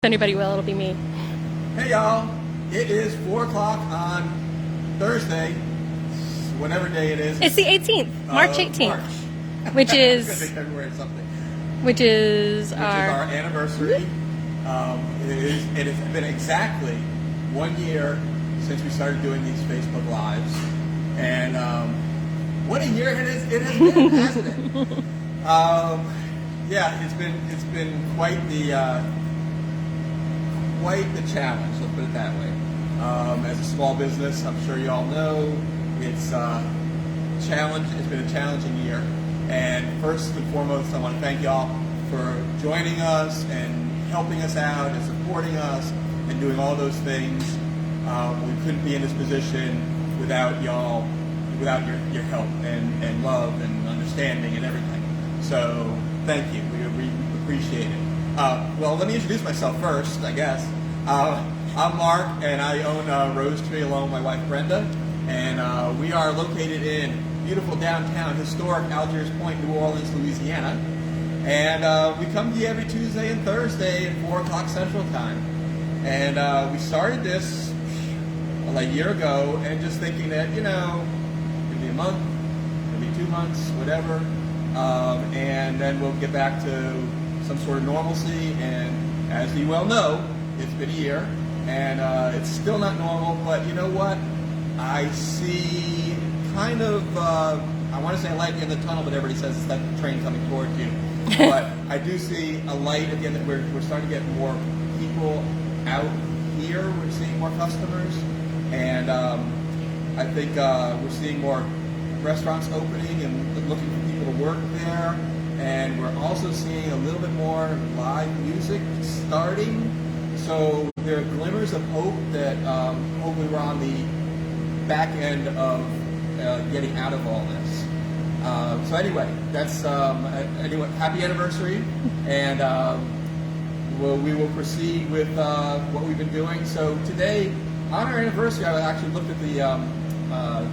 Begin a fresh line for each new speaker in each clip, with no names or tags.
Anybody will, it'll be me.
Hey y'all, it is 4 o'clock on Thursday, whatever day it is.
It's the 18th, March 18th, which is
February something.
Which is our
anniversary. It has been exactly 1 year since we started doing these Facebook Lives, and what a year it has been, hasn't it? Yeah, it's been quite the challenge, let's put it that way. As a small business, I'm sure you all know, it's been a challenging year. And first and foremost, I want to thank y'all for joining us and helping us out and supporting us and doing all those things. We couldn't be in this position without y'all, without your help and love and understanding and everything. So thank you. We appreciate it. Well, let me introduce myself first, I guess. I'm Mark, and I own Rosetree along with my wife Brenda, and we are located in beautiful downtown, historic Algiers Point, New Orleans, Louisiana. And we come to you every Tuesday and Thursday at 4 o'clock Central Time. And we started this a year ago, and just thinking that, maybe a month, maybe 2 months, whatever, and then we'll get back to some sort of normalcy. And as you well know, it's been a year, and it's still not normal, but you know what? I see kind of, I want to say a light in the tunnel, but everybody says it's that train coming towards you. But I do see a light again, that we're starting to get more people out here. We're seeing more customers, and I think we're seeing more restaurants opening and looking for people to work there. And we're also seeing a little bit more live music starting. So there are glimmers of hope that hopefully we're on the back end of getting out of all this. So anyway, that's happy anniversary, and we will proceed with what we've been doing. So today, on our anniversary, I actually looked at the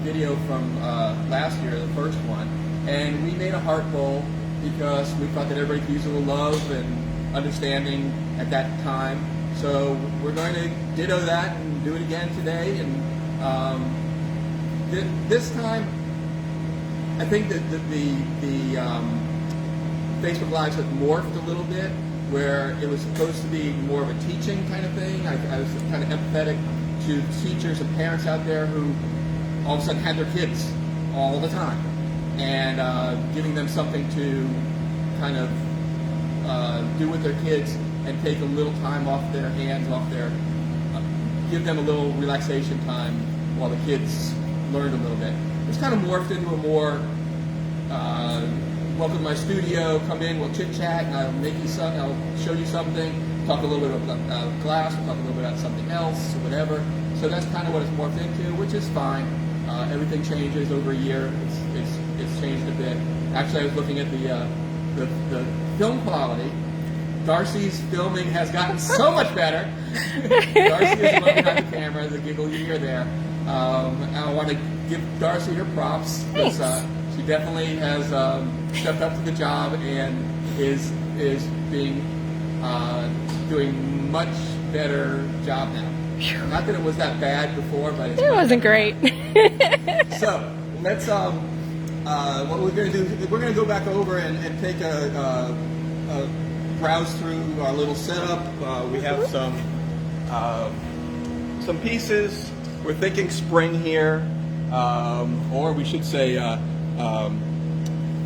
video from last year, the first one, and we made a heart bowl because we thought that everybody could use a little love and understanding at that time. So we're going to ditto that and do it again today. And this time, I think that the Facebook Lives have morphed a little bit, where it was supposed to be more of a teaching kind of thing. I was kind of empathetic to teachers and parents out there who all of a sudden had their kids all the time, and giving them something to kind of do with their kids and take a little time off their hands, give them a little relaxation time while the kids learned a little bit. It's kind of morphed into a more welcome to my studio, come in, we'll chit chat, and I'll show you something, talk a little bit about class, we'll talk a little bit about something else, or whatever. So that's kind of what it's morphed into, which is fine. Everything changes over a year. It's changed a bit. Actually, I was looking at the film quality. Darcy's filming has gotten so much better. Darcy is the one behind the camera, the giggle you hear there. I want to give Darcy her props, because she definitely has stepped up to the job and is being doing much better job now. Not that it was that bad before, but
it wasn't great.
So let's what we're going to do, we're going to go back over and take a browse through our little setup. We have some pieces. We're thinking spring here, or we should say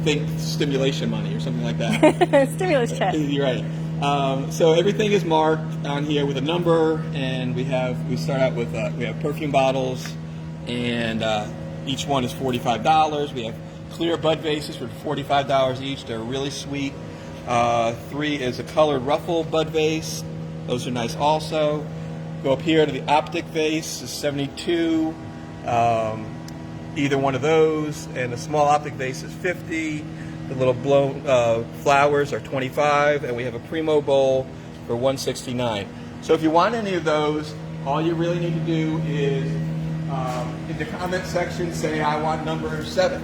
think stimulation money or something like that.
Stimulus check.
You're right. So everything is marked on here with a number, and we start out with we have perfume bottles, and each one is $45. We have clear bud vases for $45 each. They're really sweet. 3 is a colored ruffle bud vase. Those are nice also. Go up here to the optic vase, is $72. Either one of those, and the small optic vase is $50. The little blown flowers are $25, and we have a Primo bowl for $169. So if you want any of those, all you really need to do is in the comment section say, I want number 7,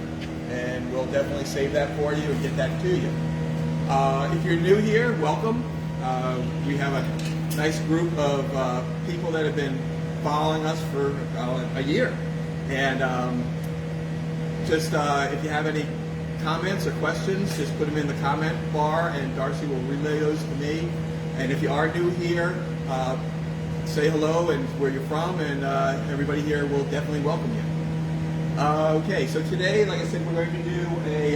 and we'll definitely save that for you and get that to you. If you're new here, welcome. We have a nice group of people that have been following us for a year. And just if you have any comments or questions, just put them in the comment bar, and Darcy will relay those to me. And if you are new here, say hello and where you're from, and everybody here will definitely welcome you. Okay, so today, like I said, we're going to do a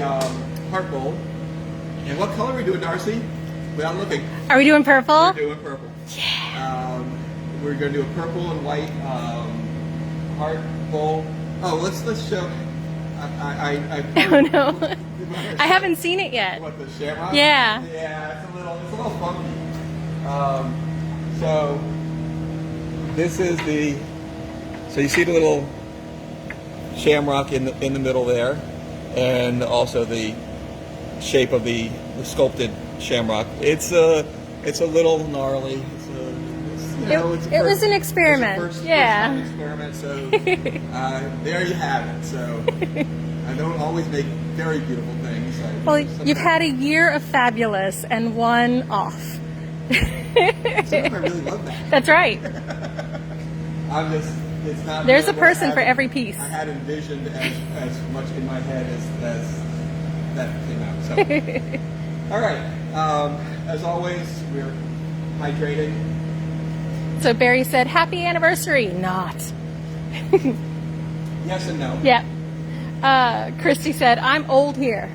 heart bowl. And what color are we doing, Darcy? Without looking.
Are we doing purple?
We're doing purple.
Yeah.
We're going to do a purple and white heart bowl. Oh, let's show.
Oh no, I haven't seen it yet.
What, the shamrock?
Yeah.
Yeah, it's a little funky. So this is the. So you see the little shamrock in the middle there, and also the shape of the sculpted shamrock. It's a little gnarly.
It was an experiment.
First
yeah.
Experiment. So there you have it. So I don't always make very beautiful things.
Well, you've had a year of fabulous and one off.
Sometimes I really love that.
That's right.
It's not.
There's
really
a person for every piece.
I had envisioned as much in my head as that came out. So, all right. As always, we're hydrating.
So Barry said, "Happy anniversary." Not.
Yes and no.
Yeah. Christy said, "I'm old here."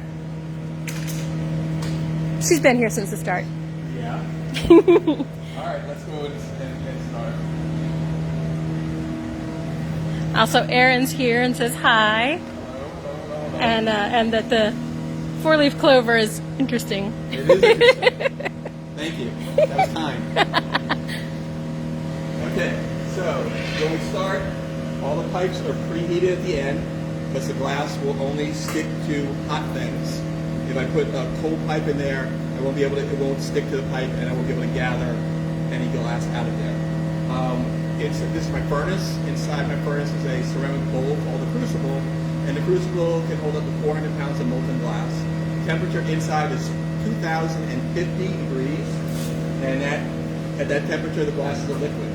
She's been here since the start.
Yeah. All right. Let's go and start.
Also, Erin's here and says hi.
Hello.
And that the four-leaf clover is interesting.
It is interesting. Thank you. That was kind. Okay, so when we start, all the pipes are preheated at the end, because the glass will only stick to hot things. If I put a cold pipe in there, it won't stick to the pipe, and I won't be able to gather any glass out of there. This is my furnace. Inside my furnace is a ceramic bowl called a crucible, and the crucible can hold up to 400 pounds of molten glass. The temperature inside is 2,050 degrees, and at that temperature, the glass is a liquid.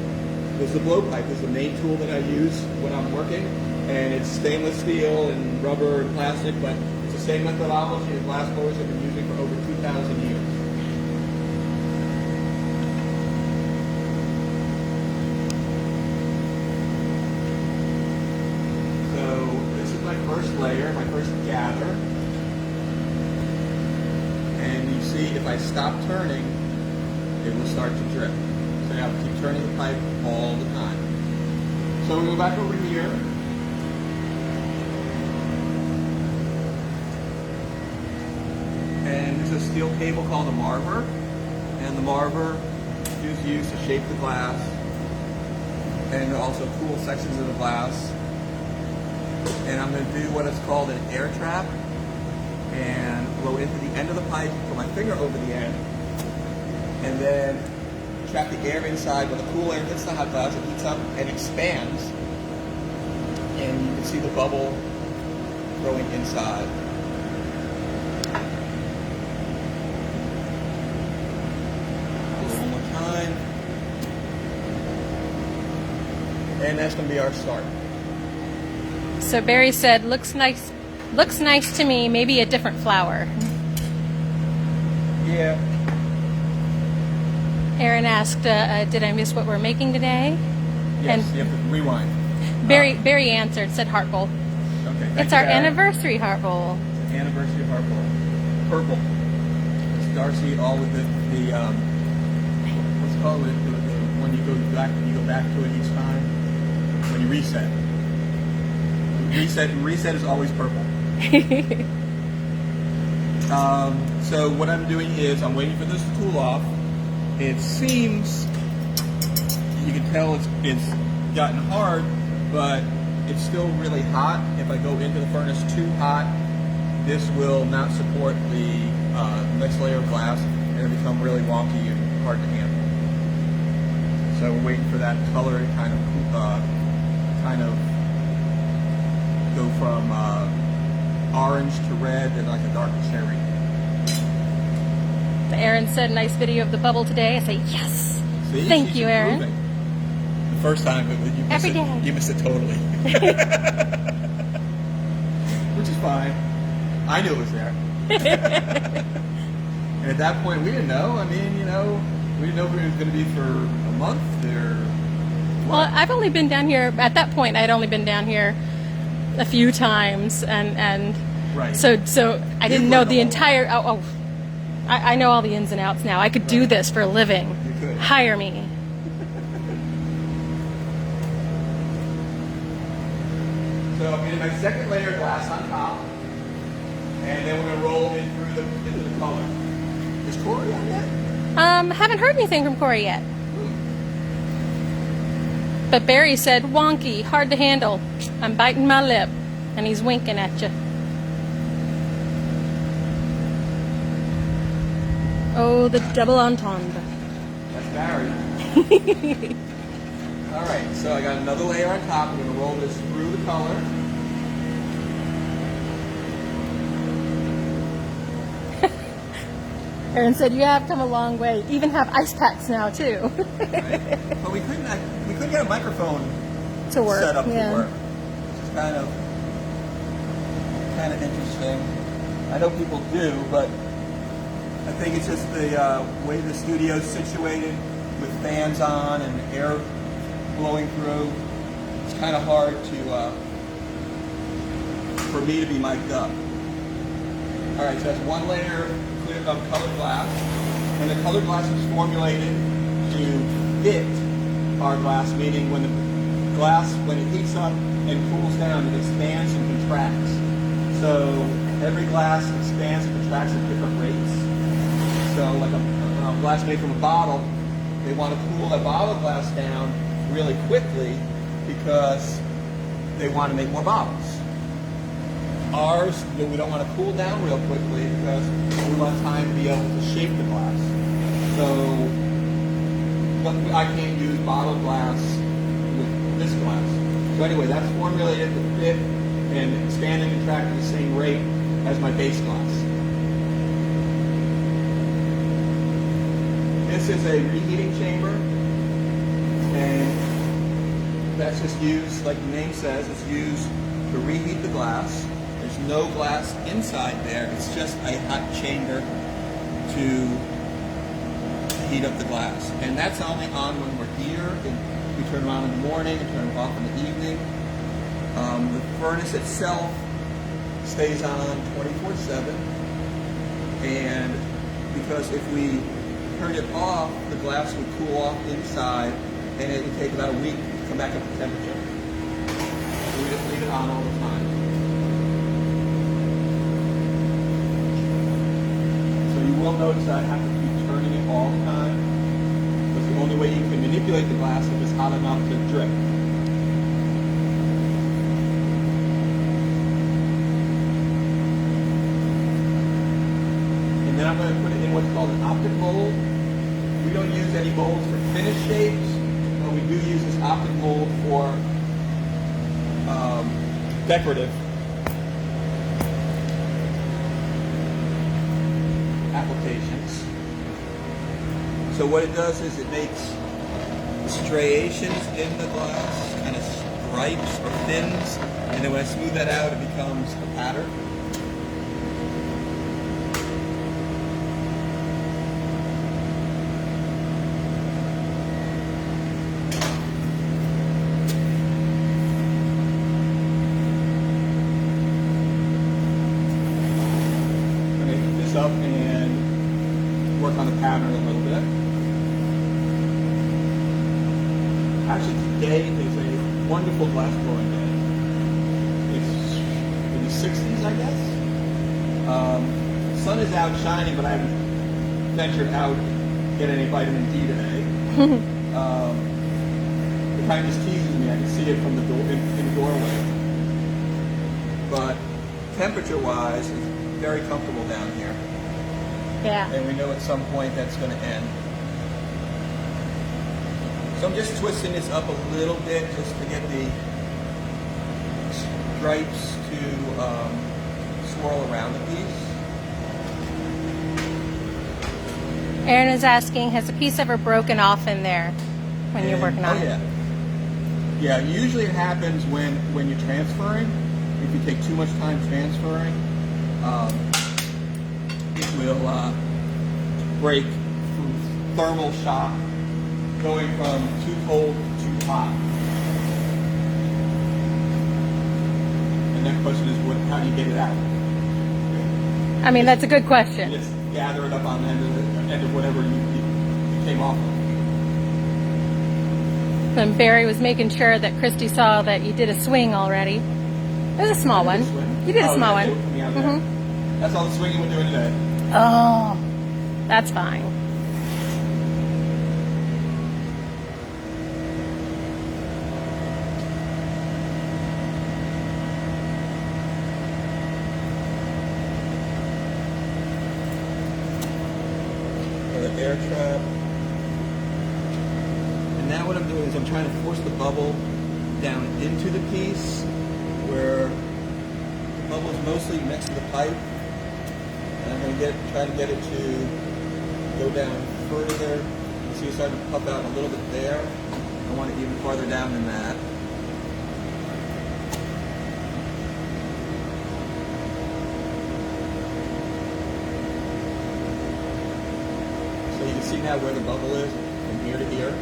There's the blowpipe. This is the main tool that I use when I'm working, and it's stainless steel and rubber and plastic, but it's the same methodology that glass blowers have been using for over 2,000 years. So this is my first layer, my first gather, and you see if I stop turning, it will start to drip. So I have to keep turning the pipe all the time. So we go back over here. And there's a steel cable called a Marver. And the Marver is used to shape the glass and also cool sections of the glass. And I'm going to do what is called an air trap and blow into the end of the pipe, put my finger over the end, and then trap the air inside. When the cool air hits the hot glass, it heats up and expands, and you can see the bubble growing inside. One more time, and that's going to be our start.
So Barry said, "Looks nice to me. Maybe a different flower."
Yeah.
Erin asked, "Did I miss what we're making today?"
Yes.
And
you have to rewind.
Barry answered, said heart bowl.
Okay.
It's our anniversary heart bowl.
It's an anniversary of heart bowl. Purple. It's Darcy, all with the what's it called when you go back to it each time when you reset. Reset is always purple. So what I'm doing is I'm waiting for this to cool off. It seems, you can tell it's gotten hard, but it's still really hot. If I go into the furnace too hot, this will not support the next layer of glass, and it'll become really wonky and hard to handle. So we're waiting for that color to kind of go from orange to red and like a dark cherry.
Erin said, "Nice video of the bubble today." I say, "Yes."
See?
Thank
She's
you, Erin.
improving. The first time you missed
Every
it.
day.
You missed it totally. Which is fine. I knew it was there. And at that point, we didn't know. I mean, you know, we didn't know if it was going to be for a month or what.
Well, I've only been down here, at that point, I'd only been down here a few times, and
Right.
so I didn't
You've
know
learned
the
a whole lot.
entire, I know all the ins and outs now. I could do
Right.
this for a living.
You could.
Hire me.
So I'm getting my second layer of glass on top, and then we're going to roll it through into the color. Is Corey on yet?
Haven't heard anything from Corey yet. But Barry said, wonky, hard to handle. I'm biting my lip. And he's winking at you. Oh, the double entendre.
That's Barry. All right, so I got another layer on top. I'm going to roll this through the color.
Erin said, you have come a long way. Even have ice packs now, too.
Right? But we couldn't get a microphone
To work,
set up
yeah.
to work. Which is kind of interesting. I know people do, but I think it's just the way the studio's situated with fans on and air blowing through. It's kind of hard to for me to be mic'd up. All right, so that's one layer of colored glass, and the colored glass is formulated to fit our glass, meaning when the glass, when it heats up and cools down, it expands and contracts. So every glass expands and contracts at different rates. So like a glass made from a bottle, they want to cool that bottle glass down really quickly because they want to make more bottles. Ours, we don't want to cool down real quickly because we want time to be able to shape the glass. So I can't use bottled glass with this glass. So anyway, that's formulated to fit and expand and contract at the same rate as my base glass. This is a reheating chamber, and that's just used, like the name says, it's used to reheat the glass. There's no glass inside there. It's just a hot chamber to heat up the glass. And that's only on when we're here. We turn them on in the morning and turn them off in the evening. The furnace itself stays on 24/7. And because if we turn it off, the glass would cool off inside, and it would take about a week to come back up to temperature. So we just leave it on all the time. You will notice that I have to keep turning it all the time, because the only way you can manipulate the glass if it's hot enough to drip. And then I'm going to put it in what's called an optic mold. We don't use any molds for finished shapes, but we do use this optic mold for decorative applications. So what it does is it makes striations in the glass, kind of stripes or fins, and then when I smooth that out, it becomes a pattern. Up and work on the pattern a little bit. Actually, today is a wonderful glass blowing day. It's in the 60s, I guess. The sun is out shining, but I haven't ventured out to get any vitamin D today. It kind of just teases me. I can see it from the door in the doorway. But temperature-wise, it's very comfortable down here.
Yeah.
And we know at some point that's going to end. So I'm just twisting this up a little bit just to get the stripes to swirl around the piece.
Aaron is asking, has a piece ever broken off in there when you're working on
it?
it?
Yeah, usually it happens when you're transferring. If you take too much time transferring, it will break from thermal shock, going from too cold to too hot. And then the question is, how do you get it out?
I mean, that's a good question.
You just gather it up on the end of whatever you came off of.
Then Barry was making sure that Christy saw that you did a swing already. It was a small one. You did a small one.
Mm-hmm. That's all the swinging we're doing today.
Oh, that's fine.
Air trap. And now what I'm doing is I'm trying to force the bubble down into the piece where the bubble is mostly next to the pipe. And I'm going to try to get it to go down further. You see it's starting to puff out a little bit there. I want it even farther down than that. So you can see now where the bubble is from here to here.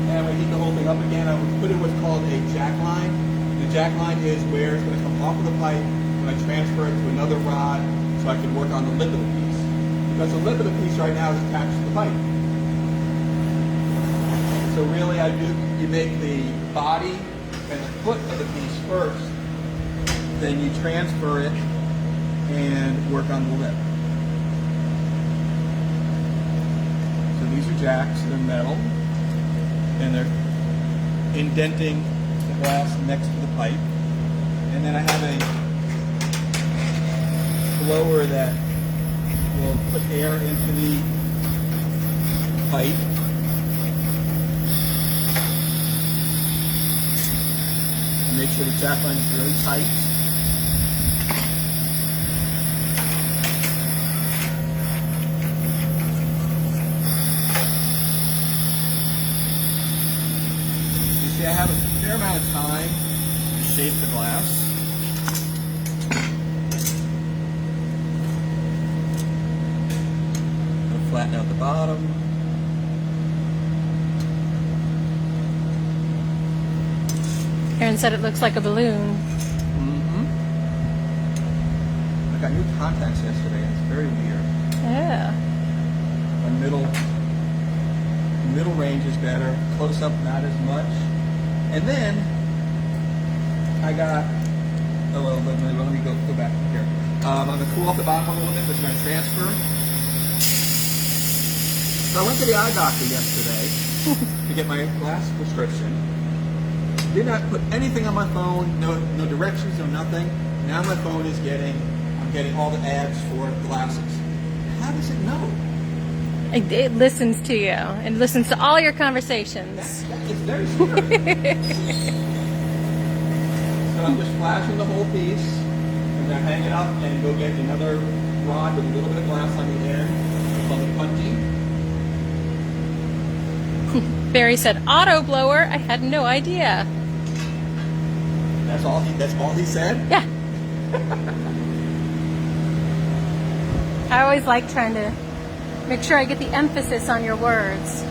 And we heat the whole thing up again. I would put in what's called a jack line. The jack line is where it's going to come off of the pipe when I transfer it to another rod so I can work on the lip of the piece. Because the lip of the piece right now is attached to the pipe. So really you make the body and the foot of the piece first, then you transfer it and work on the lip. So these are jacks, they're metal, and they're indenting the glass next to the pipe. And then I have a blower that will put air into the pipe. Make sure the jack line is really tight. You see, I have a fair amount of time to shape the glass. I'm going to flatten out the bottom.
Aaron said it looks like a balloon.
Mm-hmm. I got new contacts yesterday, and it's very weird.
Yeah.
My middle range is better. Close up, not as much. And then I got. Oh well, let me go back here. I'm gonna cool off the bottom a little bit. That's my transfer. So I went to the eye doctor yesterday to get my glass prescription. Did not put anything on my phone, no directions, no nothing. Now my phone is I'm getting all the ads for glasses. How does it know?
It listens to you. It listens to all your conversations.
It's very smart. So I'm just flashing the whole piece. I'm going to hang it up and go get another rod with a little bit of glass on the end. Called a punty.
Barry said, auto blower. I had no idea.
That's all he said?
Yeah. I always like trying to make sure I get the emphasis on your words.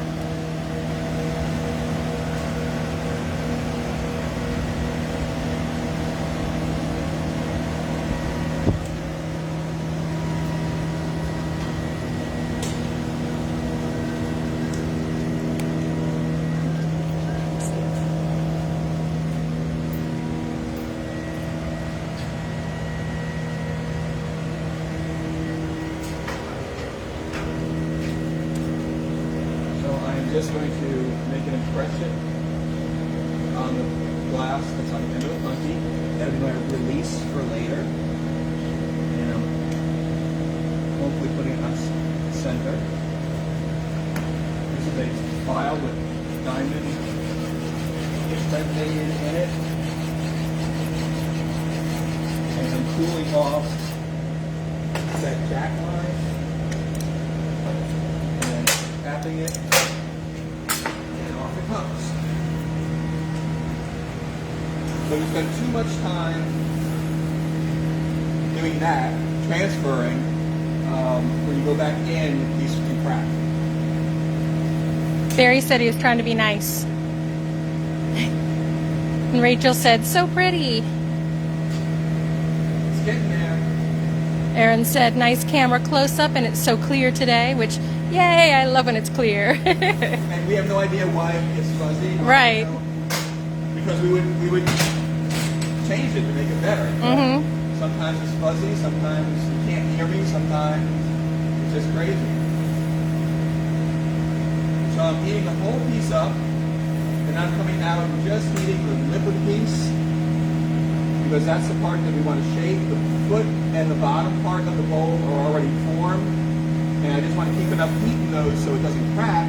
Just going to make an impression on the glass that's on the end of the punty. That'll be my release for later. And I'm hopefully putting it on center. This is a file with diamond impregnated in it. And I'm cooling off that jack line. And tapping it. And off it comes. So we spend too much time doing that, transferring. When you go back in, the piece can crack.
Barry said he was trying to be nice. And Rachel said, so pretty.
It's getting there.
Aaron said, nice camera close up and it's so clear today, which, yay, I love when it's clear.
And we have no idea why it's fuzzy.
Right.
Because we would change it to make it better.
Mm-hmm.
Sometimes it's fuzzy, sometimes you can't hear me, sometimes it's just crazy. So I'm heating the whole piece up, and I'm coming out and just heating the lip of the piece, because that's the part that we want to shape. The foot and the bottom part of the bowl are already formed, and I just want to keep enough heat in those so it doesn't crack,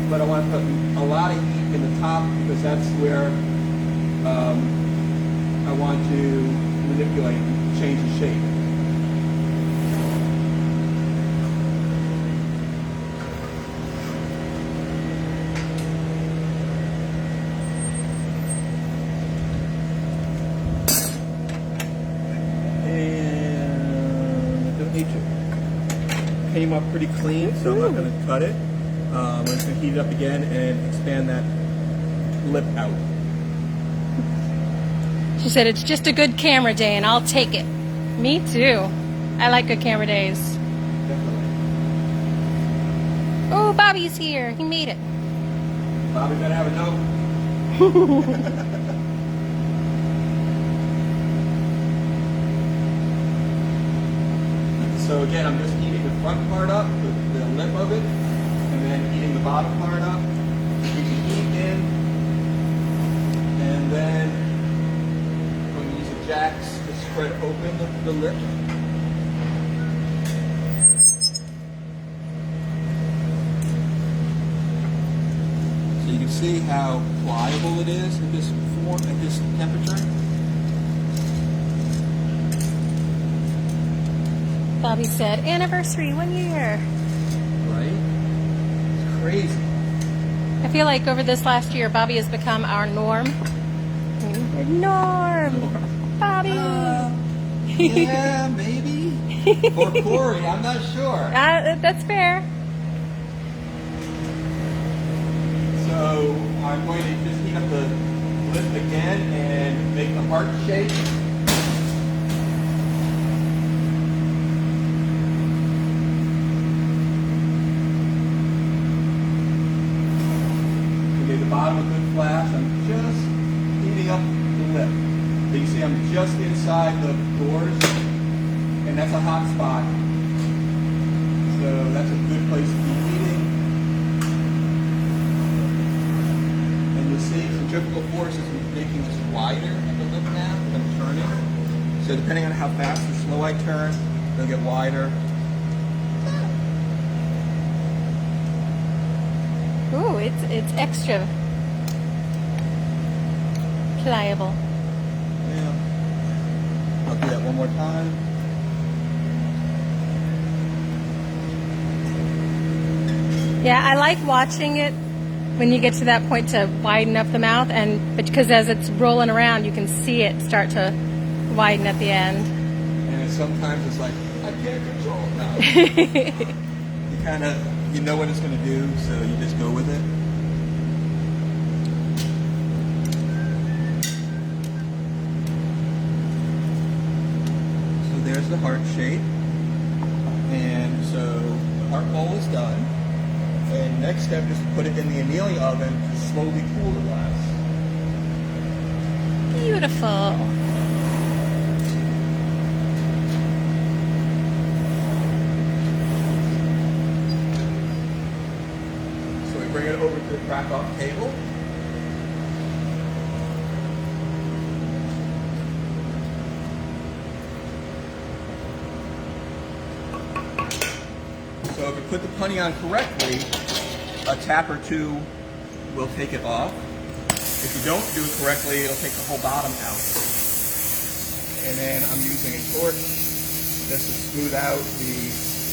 but I want to put a lot of heat in the top, because that's where I want to manipulate and change the shape. Came up pretty clean, so I'm not going to cut it. I'm just going to heat it up again and expand that lip out.
She said, it's just a good camera day and I'll take it. Me too. I like good camera days.
Definitely.
Oh, Bobby's here. He made it.
Bobby better have a note. So again, I'm just heating the front part up, the lip of it, and then heating the bottom part up. Keep the heat in, and then I'm going to use the jacks to spread open the lip. So you can see how pliable it is at this form, at this temperature.
Bobby said, anniversary, 1 year.
Right? It's crazy.
I feel like over this last year, Bobby has become our norm. Norm. Bobby.
Yeah, maybe. Or Corey, I'm not sure.
That's fair.
So I'm going to just heat up the lip again and make the heart shape. Bottom a good flash. I'm just heating up the lip. You can see I'm just inside the doors, and that's a hot spot. So that's a good place to be heating. And you'll see centrifugal force is making this wider at the lip now. I'm turning. So depending on how fast or slow I turn, it'll get wider.
Ooh, it's extra pliable.
Yeah. I'll do that one more time.
Yeah, I like watching it when you get to that point to widen up the mouth, but because as it's rolling around, you can see it start to widen at the end.
And sometimes it's like, I can't control it now. You know what it's going to do, so you just go with it. So there's the heart shape. And so the heart bowl is done. And next step is to put it in the annealing oven to slowly cool the glass.
Beautiful.
Bring it over to the crack-off table. So if you put the punny on correctly, a tap or two will take it off. If you don't do it correctly, it'll take the whole bottom out. And then I'm using a torch just to smooth out the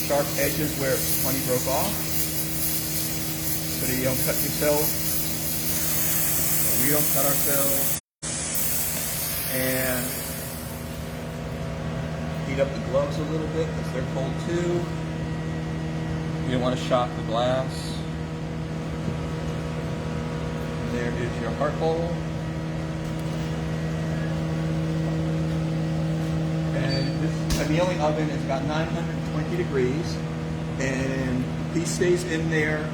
sharp edges where honey broke off, so that you don't cut yourself, or we don't cut ourselves. And heat up the gloves a little bit because they're cold too. You don't want to shock the glass. There is your heart bowl. And this annealing oven is about 920 degrees. And the piece stays in there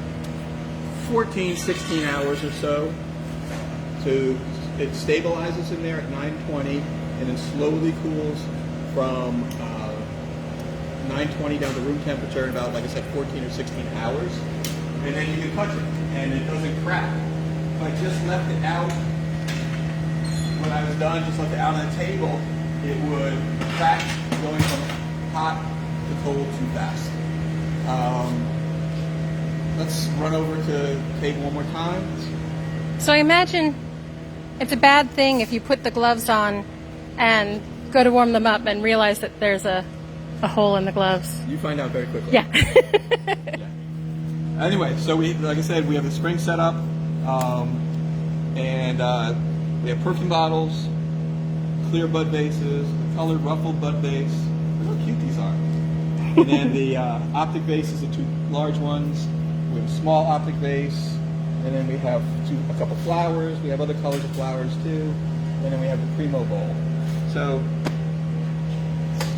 14, 16 hours or so. So it stabilizes in there at 920 and then slowly cools from 920 down to room temperature in about, like I said, 14 or 16 hours. And then you can touch it and it doesn't crack. If I just left it out, when I was done, just left it out on the table, it would crack going from hot to cold too fast. Let's run over to the table one more time.
So I imagine it's a bad thing if you put the gloves on and go to warm them up and realize that there's a hole in the gloves.
You find out very quickly.
Yeah.
Yeah. Anyway, so like I said, we have the spring set up, and we have perfume bottles, clear bud vases, colored ruffled bud vase. Look how cute these are. And then the optic vases, the two large ones. We have a small optic vase, and then we have a couple flowers. We have other colors of flowers too, and then we have the Primo bowl. So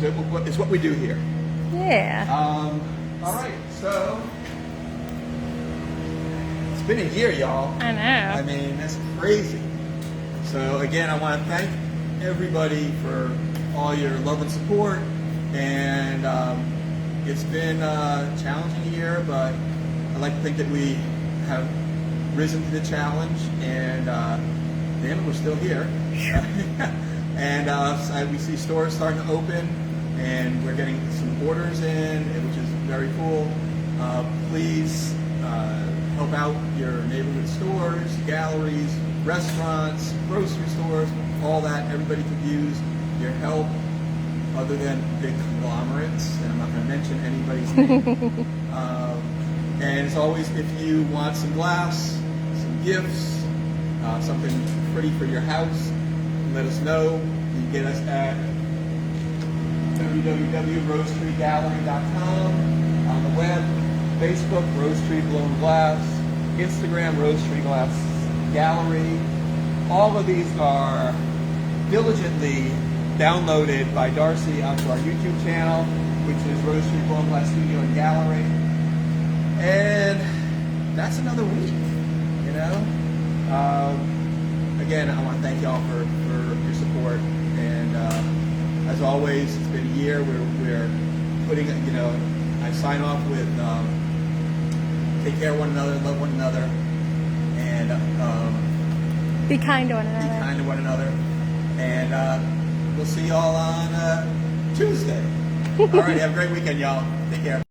it's what we do here.
Yeah.
All right, so it's been a year, y'all.
I know.
I mean, that's crazy. So again, I want to thank everybody for all your love and support. And it's been a challenging year, but I like to think that we have risen to the challenge. And damn it, we're still here. And we see stores starting to open, and we're getting some orders in, which is very cool. Please help out your neighborhood stores, galleries, restaurants, grocery stores, all that. Everybody could use your help, other than big conglomerates, and I'm not going to mention anybody's name. And as always, if you want some glass, some gifts, something pretty for your house, let us know. You can get us at www.rosetreegallery.com, on the web, Facebook, Rosetree Blown Glass, Instagram, Rosetree Glass Gallery. All of these are diligently downloaded by Darcy onto our YouTube channel, which is Rosetree Blown Glass Studio and Gallery. And that's another week, you know? Again, I want to thank y'all for your support. And as always, it's been a year. We're putting, you know, I sign off with take care of one another, love one another, and
Be kind to one another.
be kind to one another. And we'll see y'all on Tuesday. All right, have a great weekend, y'all. Take care.